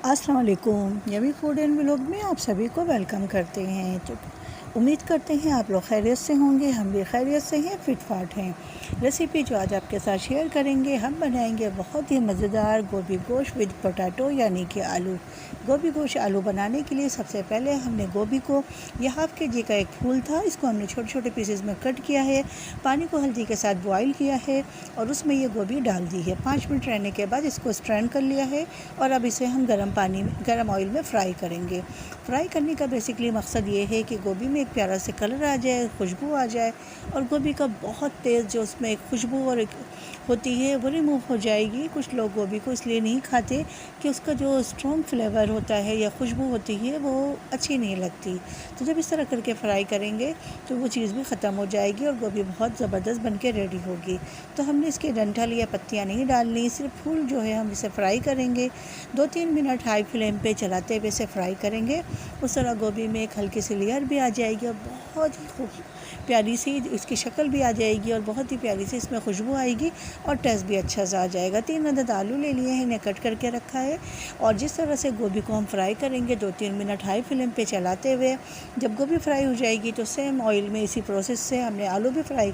अस्सलाम वालेकुम। Yummy food and vlog में आप सभी को वेलकम करते हैं। तो उम्मीद करते हैं आप लोग खैरियत से होंगे, हम भी खैरियत से हैं, फिट फाट हैं। रेसिपी जो आज आपके साथ शेयर करेंगे, हम बनाएंगे बहुत ही मज़ेदार गोभी गोश्त विद पोटैटो यानी कि आलू। गोभी गोश्त आलू बनाने के लिए सबसे पहले हमने गोभी को, यह हाफ़ के जी का एक फूल था, इसको हमने छोटे छोटे पीसेस में कट किया है, पानी को हल्दी के साथ बॉईल किया है और उसमें ये गोभी डाल दी है। 5 मिनट रहने के बाद इसको स्ट्रेन कर लिया है और अब इसे हम गर्म ऑयल में फ्राई करेंगे। फ्राई करने का बेसिकली मकसद ये है कि गोभी में एक प्यारा से कलर आ जाए, खुशबू आ जाए और गोभी का बहुत तेज़ जो उसमें एक खुशबू और एक होती है वो रिमूव हो जाएगी। कुछ लोग गोभी को इसलिए नहीं खाते कि उसका जो स्ट्रॉन्ग फ्लेवर होता है या खुशबू होती है वो अच्छी नहीं लगती। तो जब इस तरह करके फ्राई करेंगे तो वो चीज़ भी ख़त्म हो जाएगी और गोभी बहुत ज़बरदस्त बन के रेडी होगी। तो हमने इसके डंठल या पत्तियाँ नहीं डालनी, सिर्फ फूल जो है हम इसे फ्राई करेंगे। 2-3 मिनट हाई फ्लेम पे चलाते हुए इसे फ्राई करेंगे। उस तरह गोभी में एक हल्की सी लेयर भी आ जाएगी और बहुत ही खूब प्यारी सी इसकी शक्ल भी आ जाएगी और बहुत ही प्यारी सी इसमें खुशबू आएगी और टेस्ट भी अच्छा सा आ जाएगा। 3 अदद आलू ले लिए हैं, इन्हें कट करके रखा है और जिस तरह से गोभी को हम फ्राई करेंगे 2-3 मिनट हाई फ्लेम पे चलाते हुए, जब गोभी फ्राई हो जाएगी तो सेम ऑयल में इसी प्रोसेस से हमने आलू भी फ्राई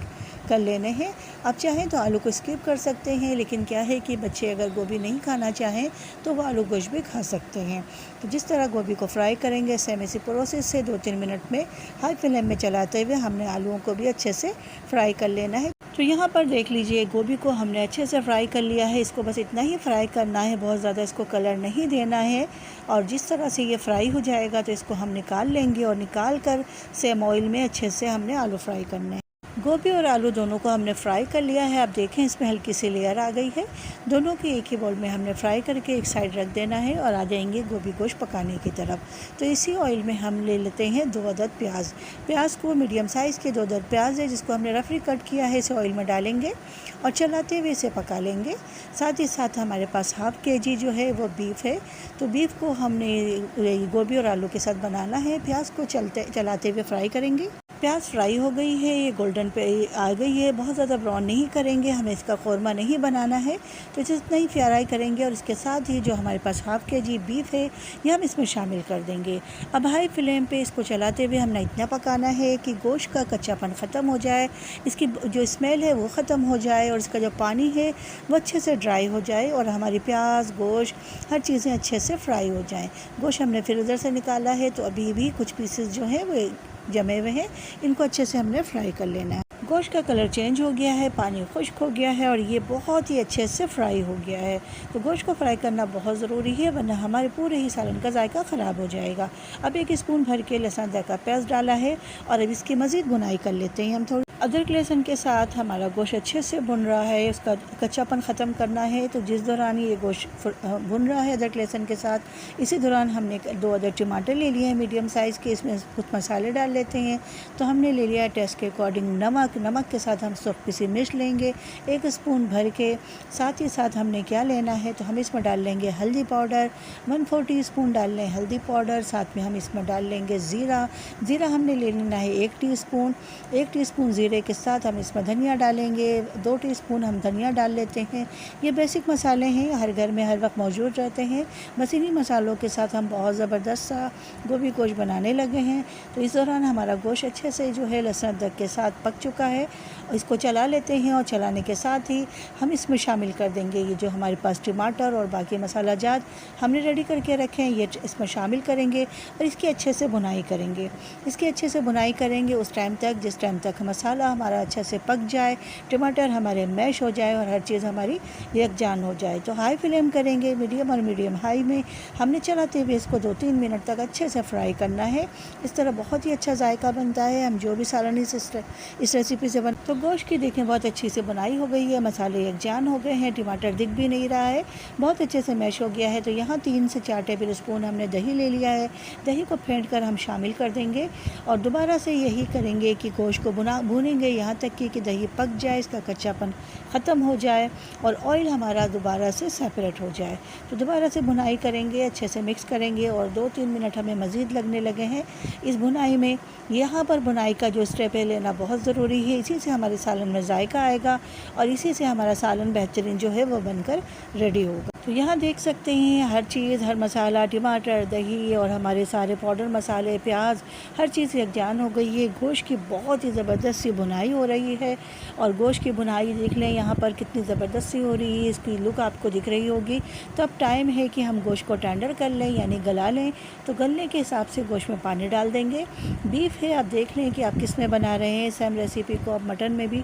कर लेने हैं। आप चाहें तो आलू को स्किप कर सकते हैं, लेकिन क्या है कि बच्चे अगर गोभी नहीं खाना चाहें तो वो आलू गोश्त भी खा सकते हैं। तो जिस तरह गोभी को फ्राई करेंगे सेम इसी प्रोसेस से 2-3 मिनट में हाई फ्लेम में चलाते हुए हमने आलूओं को भी अच्छे से फ्राई कर लेना है। तो यहाँ पर देख लीजिए गोभी को हमने अच्छे से फ्राई कर लिया है। इसको बस इतना ही फ्राई करना है, बहुत ज़्यादा इसको कलर नहीं देना है। और जिस तरह से ये फ्राई हो जाएगा तो इसको हम निकाल लेंगे और निकाल कर सेम ऑयल में अच्छे से हमने आलू फ्राई करने हैं। गोभी और आलू दोनों को हमने फ्राई कर लिया है। आप देखें इसमें हल्की सी लेयर आ गई है। दोनों की एक ही बाउल में हमने फ्राई करके एक साइड रख देना है और आ जाएंगे गोभी गोश्त पकाने की तरफ। तो इसी ऑयल में हम ले लेते हैं 2 अदद प्याज। प्याज को मीडियम साइज़ के 2 अदद प्याज है जिसको हमने रफली कट किया है, इसे ऑयल में डालेंगे और चलाते हुए इसे पका लेंगे। साथ ही साथ हमारे पास हाफ़ के-जी जो है वो बीफ है, तो बीफ को हमने गोभी और आलू के साथ बनाना है। प्याज को चलाते हुए फ्राई करेंगे। प्याज फ्राई हो गई है, ये गोल्डन पे आ गई है। बहुत ज़्यादा ब्राउन नहीं करेंगे, हमें इसका क़ोरमा नहीं बनाना है, तो जितना ही फ्राई करेंगे और इसके साथ ही जो हमारे पास हाफ़ के-जी बीफ है ये हम इसमें शामिल कर देंगे। अब हाई फ्लेम पे इसको चलाते हुए हमने इतना पकाना है कि गोश्त का कच्चापन ख़त्म हो जाए, इसकी जो स्मेल है वो ख़त्म हो जाए और इसका जो पानी है वो अच्छे से ड्राई हो जाए और हमारी प्याज गोश्त हर चीज़ें अच्छे से फ्राई हो जाएँ। गोश्त हमने फिर उधर से निकाला है, तो अभी भी कुछ पीसेस जो हैं वो जमे हुए हैं, इनको अच्छे से हमने फ्राई कर लेना है। गोश्त का कलर चेंज हो गया है, पानी खुश्क हो गया है और ये बहुत ही अच्छे से फ्राई हो गया है। तो गोश्त को फ्राई करना बहुत ज़रूरी है, वरना हमारे पूरे ही सालन का जायका ख़राब हो जाएगा। अब 1 स्पून भर के लहसुन अदरक का पेस्ट डाला है और अब इसकी मज़ीद भुनाई कर लेते हैं। हम थोड़ी अदरक लहसुन के साथ हमारा गोश्त अच्छे से भुन रहा है, उसका कच्चापन ख़त्म करना है। तो जिस दौरान ये गोश्त भुन रहा है अदरक लहसुन के साथ, इसी दौरान हमने 2 अदद टमाटर ले लिए हैं मीडियम साइज़ के, इसमें कुछ मसाले डाल लेते हैं। तो हमने ले लिया है टेस्ट के अकॉर्डिंग नमक के साथ हम सख्त पिसी मिर्च लेंगे 1 स्पून भर के। साथ ही साथ हमने क्या लेना है, तो हम इसमें डाल लेंगे हल्दी पाउडर 1/4 टीस्पून डाल लें हल्दी पाउडर। साथ में हम इसमें डाल लेंगे ज़ीरा हमने ले लेना है 1 टीस्पून। 1 टीस्पून ज़ीरे के साथ हम इसमें धनिया डालेंगे, 2 टीस्पून हम धनिया डाल लेते हैं। ये बेसिक मसाले हैं, हर घर में हर वक्त मौजूद रहते हैं। बस इन्हीं मसालों के साथ हम बहुत ज़बरदस्त सा गोभी गोश्त बनाने लगे हैं। तो इस दौरान हमारा गोश्त अच्छे से जो है लहसुन अदरक के साथ पक चुका है। इसको चला लेते हैं और चलाने के साथ ही हम इसमें शामिल कर देंगे ये जो हमारे पास टमाटर और बाकी मसाला जात हमने रेडी करके रखे हैं, ये इसमें शामिल करेंगे और इसकी अच्छे से भुनाई करेंगे। इसकी अच्छे से भुनाई करेंगे उस टाइम तक जिस टाइम तक मसाला हमारा अच्छे से पक जाए, टमाटर हमारे मैश हो जाए और हर चीज़ हमारी यकजान हो जाए। तो हाई फ्लेम करेंगे, मीडियम और मीडियम हाई में हमने चलाते हुए इसको 2-3 मिनट तक अच्छे से फ्राई करना है। इस तरह बहुत ही अच्छा जायका बनता है। हम जो भी सालन इस रेसिपी से तो गोश्त की देखें बहुत अच्छी से बनाई हो गई है, मसाले यकजान हो गए हैं, टमाटर दिख भी नहीं रहा है, बहुत अच्छे से मैश हो गया है। तो यहाँ 3 से 4 टेबल स्पून हमने दही ले लिया है, दही को फेंट कर हम शामिल कर देंगे और दोबारा से यही करेंगे कि गोश्त को भूनेंगे यहाँ तक कि दही पक जाए, इसका कच्चापन ख़त्म हो जाए और ऑयल हमारा दोबारा से सेपरेट हो जाए। तो दोबारा से भुनाई करेंगे, अच्छे से मिक्स करेंगे और 2-3 मिनट हमें मज़ीद लगने लगे हैं इस भुनाई में। यहाँ पर भुनाई का जो स्टेप है लेना बहुत ज़रूरी है, इसी से हमारे सालन में जायका आएगा और इसी से हमारा सालन बेहतरीन जो है वो बनकर रेडी होगा। तो यहाँ देख सकते हैं हर चीज़, हर मसाला, टमाटर, दही और हमारे सारे पाउडर मसाले, प्याज, हर चीज़ यकजान हो गई है। गोश्त की बहुत ही ज़बरदस्त सी भुनाई हो रही है और गोश्त की भुनाई देख लें यहाँ पर कितनी ज़बरदस्त सी हो रही है, इसकी लुक आपको दिख रही होगी। तो अब टाइम है कि हम गोश्त को टेंडर कर लें, यानी गला लें। तो गलने के हिसाब से गोश्त में पानी डाल देंगे। बीफ है, आप देख लें कि आप किस में बना रहे हैं। सेम रेसिपी को आप मटन में भी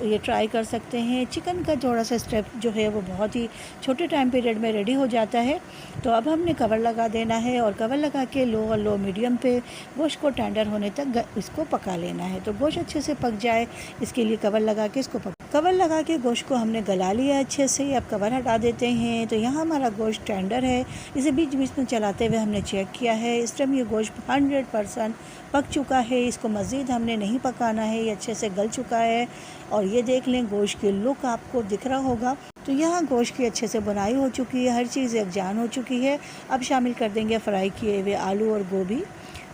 ये ट्राई कर सकते हैं। चिकन का थोड़ा सा स्टेप जो है वो बहुत ही छोटे टाइम पीरियड में रेडी हो जाता है। तो अब हमने कवर लगा देना है और कवर लगा के लो और लो मीडियम पे गोश्त को टेंडर होने तक इसको पका लेना है। तो गोश्त अच्छे से पक जाए इसके लिए कवर लगा के इसको कवर लगा के गोश्त को हमने गला लिया अच्छे से। अब कवर हटा देते हैं। तो यहाँ हमारा गोश्त टेंडर है, इसे बीच बीच में चलाते हुए हमने चेक किया है। इस टाइम ये गोश्त 100% पक चुका है, इसको मज़ीद हमने नहीं पकाना है, ये अच्छे से गल चुका है। और ये देख लें गोश्त की लुक आपको दिख रहा होगा। तो यहाँ गोश्त की अच्छे से बुनाई हो चुकी है, हर चीज़ यकजान हो चुकी है। अब शामिल कर देंगे फ्राई किए हुए आलू और गोभी।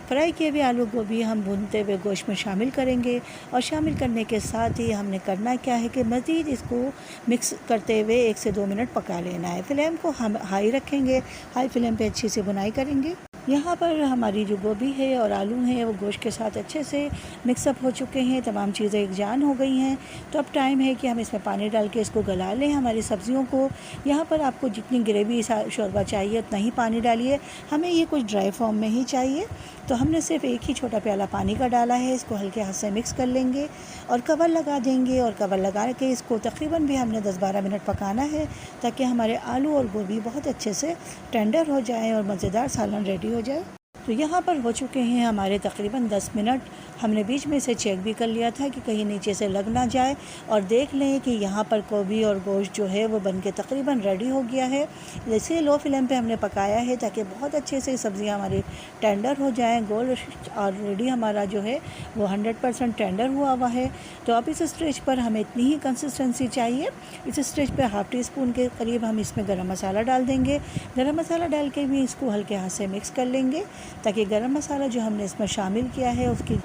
फ्राई किए हुए आलू गोभी हम भूनते हुए गोश्त में शामिल करेंगे और शामिल करने के साथ ही हमने करना क्या है कि मज़ीद इसको मिक्स करते हुए 1 से 2 मिनट पका लेना है। फ्लेम को हम हाई रखेंगे, हाई फ्लेम पे अच्छी से बुनाई करेंगे। यहाँ पर हमारी जो गोभी है और आलू हैं वो गोश्त के साथ अच्छे से मिक्सअप हो चुके हैं, तमाम चीज़ें एकजान हो गई हैं। तो अब टाइम है कि हम इसमें पानी डाल के इसको गला लें हमारी सब्ज़ियों को। यहाँ पर आपको जितनी ग्रेवी शोरबा चाहिए उतना ही पानी डालिए, हमें ये कुछ ड्राई फॉर्म में ही चाहिए। तो हमने सिर्फ एक ही छोटा प्याला पानी का डाला है, इसको हल्के हाथ से मिक्स कर लेंगे और कवर लगा देंगे। और कवर लगा के इसको तकरीबन भी हमने 10-12 मिनट पकाना है ताकि हमारे आलू और गोभी बहुत अच्छे से टेंडर हो जाए और मज़ेदार सालन रेडी हो जाए। तो यहाँ पर हो चुके हैं हमारे तकरीबन 10 मिनट। हमने बीच में से चेक भी कर लिया था कि कहीं नीचे से लग ना जाए। और देख लें कि यहाँ पर गोभी और गोश्त जो है वो बनके तकरीबन रेडी हो गया है। जैसे लो फ्लेम पे हमने पकाया है ताकि बहुत अच्छे से सब्ज़ियाँ हमारी टेंडर हो जाएँ। ऑलरेडी हमारा जो है वो 100% टेंडर हुआ हुआ है। तो अब इस स्टेज पर हमें इतनी ही कंसिस्टेंसी चाहिए। इस स्टेज पर हाफ़ टी स्पून के करीब हम इसमें गरम मसाला डाल देंगे। गरम मसाला डाल के भी इसको हल्के हाथ से मिक्स कर लेंगे ताकि गरम मसाला जो हमने इसमें शामिल किया है उसकी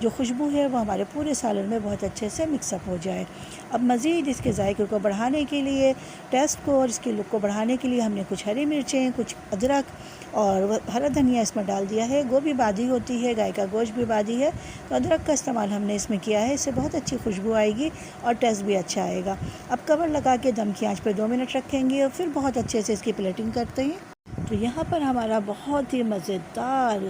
जो खुशबू है वो हमारे पूरे सालन में बहुत अच्छे से मिक्सअप हो जाए। अब मज़ीद इसके जायके को बढ़ाने के लिए, टेस्ट को और इसकी लुक को बढ़ाने के लिए हमने कुछ हरी मिर्चें, कुछ अदरक और हरा धनिया इसमें डाल दिया है। गोभी बादी होती है, गाय का गोश्त भी बादी है, तो अदरक का इस्तेमाल हमने इसमें किया है। इससे बहुत अच्छी खुशबू आएगी और टेस्ट भी अच्छा आएगा। अब कवर लगा के दम की आंच पे 2 मिनट रखेंगे और फिर बहुत अच्छे से इसकी प्लेटिंग करते हैं। तो यहाँ पर हमारा बहुत ही मज़ेदार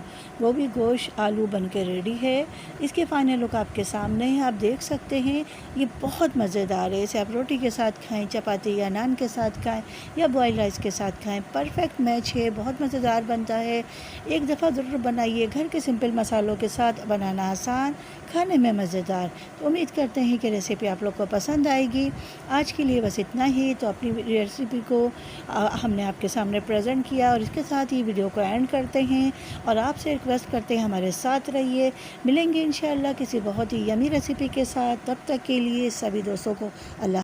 गोभी गोश्त आलू बन के रेडी है। इसके फाइनल लुक आपके सामने है, आप देख सकते हैं। ये बहुत मज़ेदार है, इसे आप रोटी के साथ खाएं, चपाती या नान के साथ खाएं या बॉयल राइस के साथ खाएं, परफेक्ट मैच है, बहुत मज़ेदार बनता है। एक दफ़ा ज़रूर बनाइए, घर के सिंपल मसालों के साथ, बनाना आसान, खाने में मज़ेदार। तो उम्मीद करते हैं कि रेसिपी आप लोग को पसंद आएगी। आज के लिए बस इतना ही। तो अपनी रेसिपी को हमने आपके सामने प्रेजेंट किया और इसके साथ ही वीडियो को एंड करते हैं और आपसे रिक्वेस्ट करते हैं हमारे साथ रहिए। मिलेंगे इंशाअल्लाह किसी बहुत ही यमी रेसिपी के साथ। तब तक के लिए सभी दोस्तों को अल्लाह